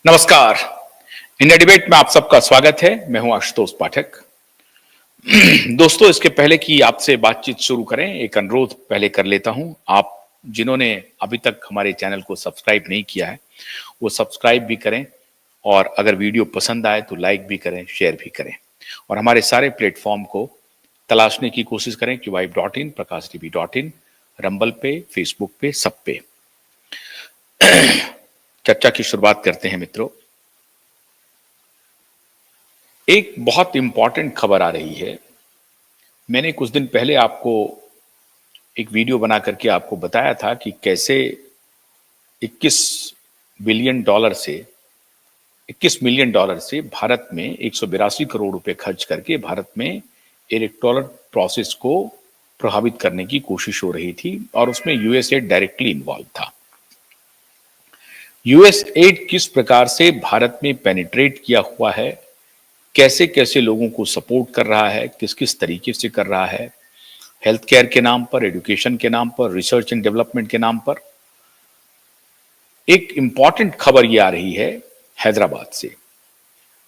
नमस्कार। India debate में आप सबका स्वागत है। मैं हूं आशुतोष पाठक। दोस्तों, इसके पहले कि आपसे बातचीत शुरू करें, एक अनुरोध पहले कर लेता हूं। आप जिन्होंने अभी तक हमारे चैनल को सब्सक्राइब नहीं किया है वो सब्सक्राइब भी करें, और अगर वीडियो पसंद आए तो लाइक भी करें, शेयर भी करें, और हमारे सारे प्लेटफॉर्म को तलाशने की कोशिश करें कि QYB.in, PrakashTV.in, रंबल पे, फेसबुक पे, सब पे। चर्चा की शुरुआत करते हैं मित्रों। एक बहुत इंपॉर्टेंट खबर आ रही है। मैंने कुछ दिन पहले आपको एक वीडियो बना करके आपको बताया था कि कैसे 21 मिलियन डॉलर से भारत में 182 करोड़ रुपए खर्च करके भारत में इलेक्टोरल प्रोसेस को प्रभावित करने की कोशिश हो रही थी, और उसमें यूएसएड डायरेक्टली इन्वॉल्व था। यूएसएड किस प्रकार से भारत में पेनिट्रेट किया हुआ है, कैसे कैसे लोगों को सपोर्ट कर रहा है, किस किस तरीके से कर रहा है, हेल्थ केयर के नाम पर, एजुकेशन के नाम पर, रिसर्च एंड डेवलपमेंट के नाम पर। एक इंपॉर्टेंट खबर ये आ रही है हैदराबाद से।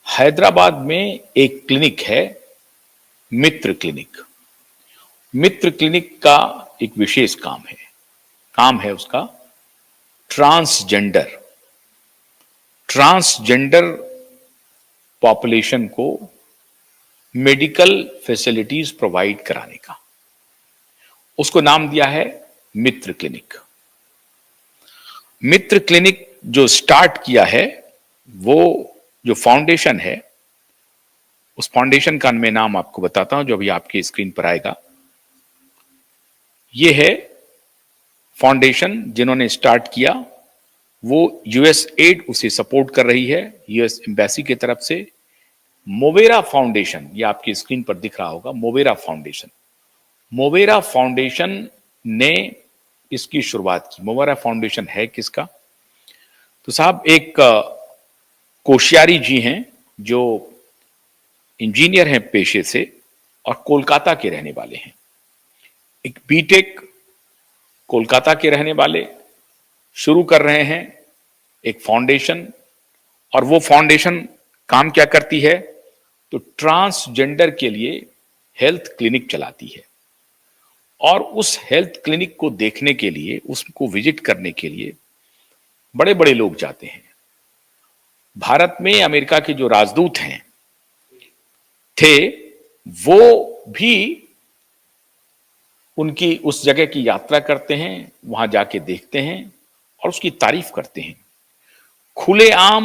हैदराबाद में एक क्लिनिक है, मित्र क्लिनिक। मित्र क्लिनिक का एक विशेष काम है उसका ट्रांसजेंडर पॉपुलेशन को मेडिकल फैसिलिटीज प्रोवाइड कराने का। उसको नाम दिया है मित्र क्लिनिक। मित्र क्लिनिक जो स्टार्ट किया है, वो जो फाउंडेशन है, उस फाउंडेशन का मैं नाम आपको बताता हूं जो अभी आपकी स्क्रीन पर आएगा। ये है फाउंडेशन जिन्होंने स्टार्ट किया, वो यूएसएड उसे सपोर्ट कर रही है, यूएस एम्बेसी की तरफ से। मोवेरा फाउंडेशन, ये आपकी स्क्रीन पर दिख रहा होगा, मोवेरा फाउंडेशन ने इसकी शुरुआत की। मोवेरा फाउंडेशन है किसका? तो साहब, एक कोश्यारी जी हैं जो इंजीनियर हैं पेशे से और कोलकाता के रहने वाले हैं। एक बीटेक कोलकाता के रहने वाले शुरू कर रहे हैं एक फाउंडेशन, और वो फाउंडेशन काम क्या करती है? तो ट्रांसजेंडर के लिए हेल्थ क्लिनिक चलाती है, और उस हेल्थ क्लिनिक को देखने के लिए, उसको विजिट करने के लिए बड़े बड़े लोग जाते हैं। भारत में अमेरिका के जो राजदूत हैं थे, वो भी उनकी उस जगह की यात्रा करते हैं, वहां जाके देखते हैं और उसकी तारीफ करते हैं। खुलेआम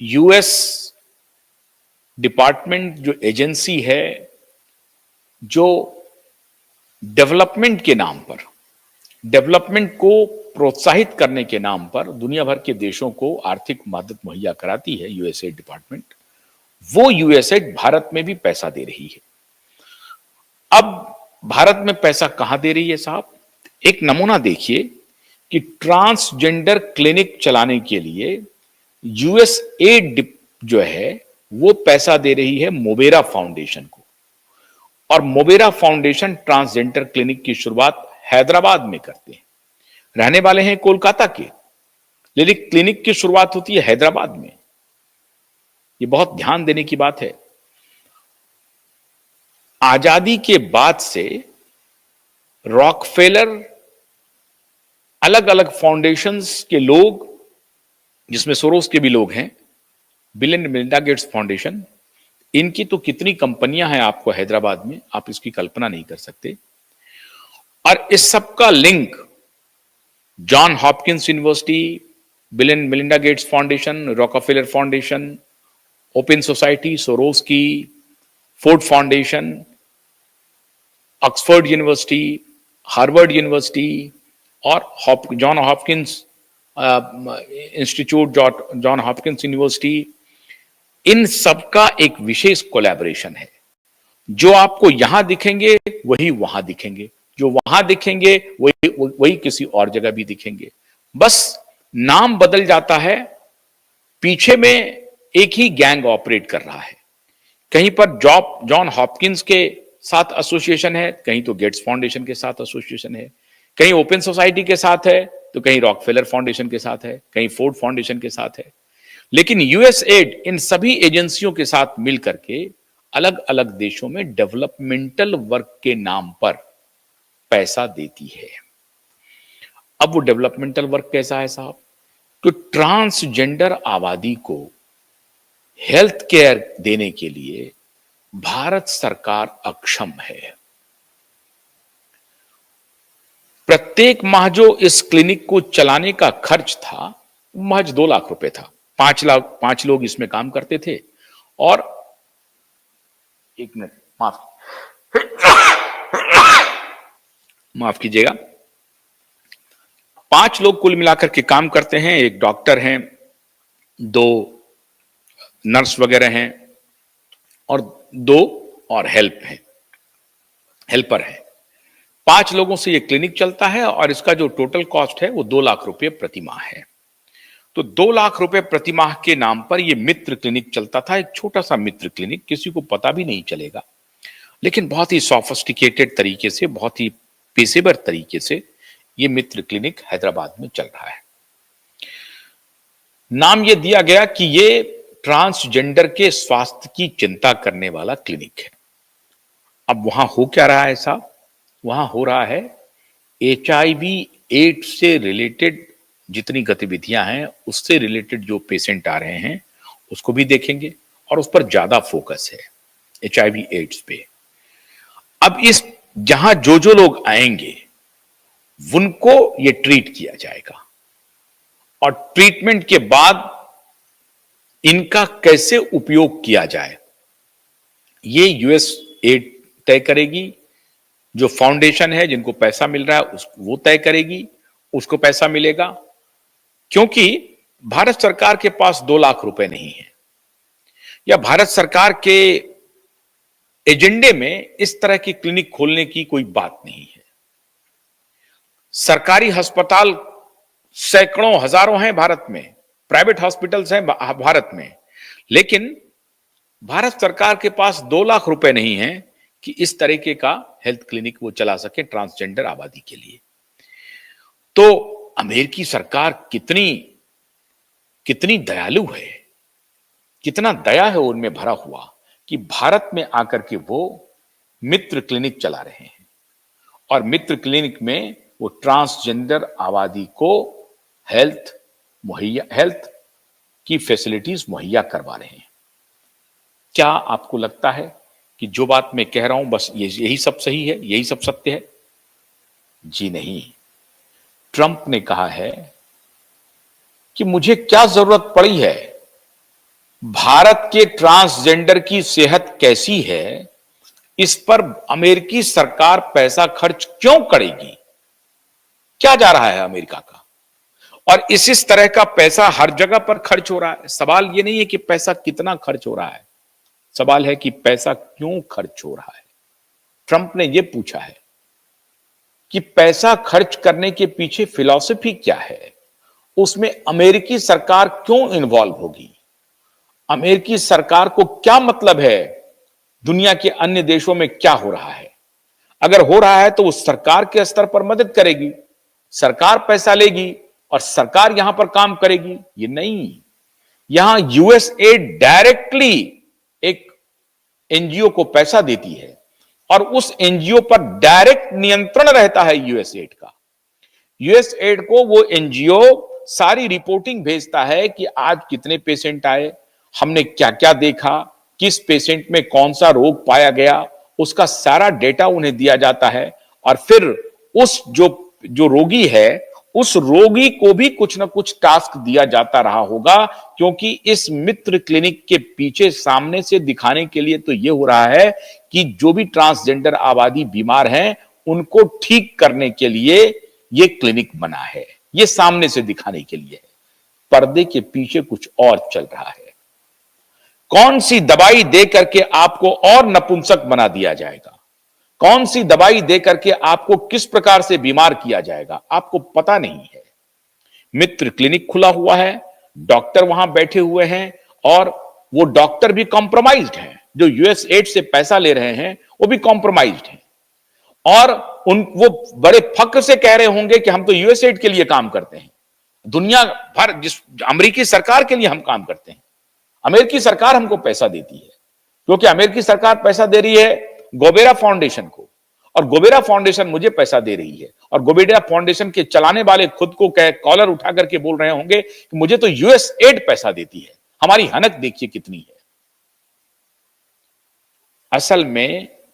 यूएस डिपार्टमेंट जो एजेंसी है, जो डेवलपमेंट के नाम पर, डेवलपमेंट को प्रोत्साहित करने के नाम पर दुनिया भर के देशों को आर्थिक मदद मुहैया कराती है यूएसएड डिपार्टमेंट, वो यूएसएड भारत में भी पैसा दे रही है। अब भारत में पैसा कहां दे रही है साहब? एक नमूना देखिए कि ट्रांसजेंडर क्लिनिक चलाने के लिए यूएसएड जो है वो पैसा दे रही है मोवेरा फाउंडेशन को, और मोवेरा फाउंडेशन ट्रांसजेंडर क्लिनिक की शुरुआत हैदराबाद में करते हैं। रहने वाले हैं कोलकाता के, लेकिन क्लिनिक की शुरुआत होती है हैदराबाद में। ये बहुत ध्यान देने की बात है। आजादी के बाद से रॉकफेलर, अलग अलग फाउंडेशंस के लोग, जिसमें सोरोस के भी लोग हैं, bill and Melinda Gates foundation, इनकी तो कितनी कंपनियां हैं आपको हैदराबाद में, आप इसकी कल्पना नहीं कर सकते। और इस सब का link John Hopkins University, Bill and Melinda Gates Foundation, Rockefeller Foundation, Open Society, Soros की, Ford Foundation, Oxford University, Harvard University और John Hopkins Institute, John Hopkins University, इन सबका एक विशेष कोलैबोरेशन है। जो आपको यहां दिखेंगे वही वहां दिखेंगे, जो वहां दिखेंगे वही किसी और जगह भी दिखेंगे। बस नाम बदल जाता है, पीछे में एक ही गैंग ऑपरेट कर रहा है। कहीं पर जॉन हॉपकिंस के साथ एसोसिएशन है, कहीं तो गेट्स फाउंडेशन के साथ एसोसिएशन है, कहीं ओपन सोसाइटी के साथ है तो कहीं रॉकफेलर फाउंडेशन के साथ है, कहीं फोर्ड फाउंडेशन के साथ है। लेकिन यूएसएड इन सभी एजेंसियों के साथ मिलकर के अलग अलग देशों में डेवलपमेंटल वर्क के नाम पर पैसा देती है। अब वो डेवलपमेंटल वर्क कैसा है साहब? तो ट्रांसजेंडर आबादी को हेल्थ केयर देने के लिए भारत सरकार अक्षम है। प्रत्येक माह जो इस क्लिनिक को चलाने का खर्च था महज 2 लाख रुपए था। 5 लोग इसमें काम करते थे और 1 मिनट माफ कीजिएगा, 5 लोग कुल मिलाकर के काम करते हैं। एक डॉक्टर हैं, 2 नर्स वगैरह हैं और 2 और हेल्पर हैं। 5 लोगों से ये क्लिनिक चलता है और इसका जो टोटल कॉस्ट है वो 2 लाख रुपए प्रति माह है। तो 2 लाख रुपए प्रति माह के नाम पर ये मित्र क्लिनिक चलता था, एक छोटा सा मित्र क्लिनिक, किसी को पता भी नहीं चलेगा, लेकिन बहुत ही सोफिस्टिकेटेड तरीके से, बहुत ही पेशेवर तरीके से ये मित्र क्लिनिक हैदराबाद में चल रहा है। नाम ये दिया गया कि ये ट्रांसजेंडर के स्वास्थ्य की चिंता करने वाला क्लिनिक है। अब वहां हो क्या रहा है साहब? वहां हो रहा है HIV एड्स से रिलेटेड जितनी गतिविधियां हैं, उससे रिलेटेड जो पेशेंट आ रहे हैं उसको भी देखेंगे और उस पर ज्यादा फोकस है HIV एड्स पे। अब इस जहां जो लोग आएंगे उनको ये ट्रीट किया जाएगा और ट्रीटमेंट के बाद इनका कैसे उपयोग किया जाए ये यूएसएड तय करेगी। जो फाउंडेशन है जिनको पैसा मिल रहा है वो तय करेगी, उसको पैसा मिलेगा, क्योंकि भारत सरकार के पास 2 लाख रुपए नहीं है या भारत सरकार के एजेंडे में इस तरह की क्लिनिक खोलने की कोई बात नहीं है। सरकारी अस्पताल सैकड़ों हजारों हैं भारत में, प्राइवेट हॉस्पिटल्स हैं भारत में, लेकिन भारत सरकार के पास 2 लाख रुपए नहीं है कि इस तरीके का हेल्थ क्लिनिक वो चला सके ट्रांसजेंडर आबादी के लिए। तो अमेरिकी सरकार कितनी दयालु है, कितना दया है उनमें भरा हुआ कि भारत में आकर के वो मित्र क्लिनिक चला रहे हैं और मित्र क्लिनिक में वो ट्रांसजेंडर आबादी को हेल्थ की फैसिलिटीज मुहैया करवा रहे हैं। क्या आपको लगता है कि जो बात मैं कह रहा हूं बस यही सब सही है, यही सब सत्य है? जी नहीं। ट्रंप ने कहा है कि मुझे क्या जरूरत पड़ी है, भारत के ट्रांसजेंडर की सेहत कैसी है इस पर अमेरिकी सरकार पैसा खर्च क्यों करेगी? क्या जा रहा है अमेरिका का? और इस तरह का पैसा हर जगह पर खर्च हो रहा है। सवाल ये नहीं है कि पैसा कितना खर्च हो रहा है, सवाल है कि पैसा क्यों खर्च हो रहा है। ट्रंप ने यह पूछा है कि पैसा खर्च करने के पीछे फिलॉसफी क्या है, उसमें अमेरिकी सरकार क्यों इन्वॉल्व होगी, अमेरिकी सरकार को क्या मतलब है दुनिया के अन्य देशों में क्या हो रहा है। अगर हो रहा है तो वो सरकार के स्तर पर मदद करेगी, सरकार पैसा लेगी और सरकार यहां पर काम करेगी। ये नहीं, यहां यूएसएड डायरेक्टली एक एनजीओ को पैसा देती है और उस एनजीओ पर डायरेक्ट नियंत्रण रहता है यूएसएड का। यूएसएड को वो एनजीओ सारी रिपोर्टिंग भेजता है कि आज कितने पेशेंट आए, हमने क्या क्या देखा, किस पेशेंट में कौन सा रोग पाया गया, उसका सारा डेटा उन्हें दिया जाता है और फिर उस जो रोगी है उस रोगी को भी कुछ ना कुछ टास्क दिया जाता रहा होगा, क्योंकि इस मित्र क्लिनिक के पीछे सामने से दिखाने के लिए तो यह हो रहा है कि जो भी ट्रांसजेंडर आबादी बीमार हैं उनको ठीक करने के लिए यह क्लिनिक बना है, यह सामने से दिखाने के लिए है। पर्दे के पीछे कुछ और चल रहा है। कौन सी दवाई दे करके आपको और नपुंसक बना दिया जाएगा, कौन सी दवाई दे करके आपको किस प्रकार से बीमार किया जाएगा, आपको पता नहीं है। मित्र क्लिनिक खुला हुआ है, डॉक्टर वहां बैठे हुए हैं और वो डॉक्टर भी कॉम्प्रोमाइज्ड हैं, जो यूएसएड से पैसा ले रहे हैं वो भी कॉम्प्रोमाइज्ड हैं और वो बड़े फक्र से कह रहे होंगे कि हम तो यूएसएड के लिए काम करते हैं, दुनिया भर जिस अमेरिकी सरकार के लिए हम काम करते हैं, अमेरिकी सरकार हमको पैसा देती है, क्योंकि अमेरिकी सरकार पैसा दे रही है गोबेरा फाउंडेशन को, और गोबेरा फाउंडेशन मुझे पैसा दे रही है, और गोबेरा फाउंडेशन के चलाने वाले खुद को कॉलर उठा करके बोल रहे होंगे कि मुझे तो यूएसएड पैसा देती है। हमारी हनक देखिए कितनी है। असल में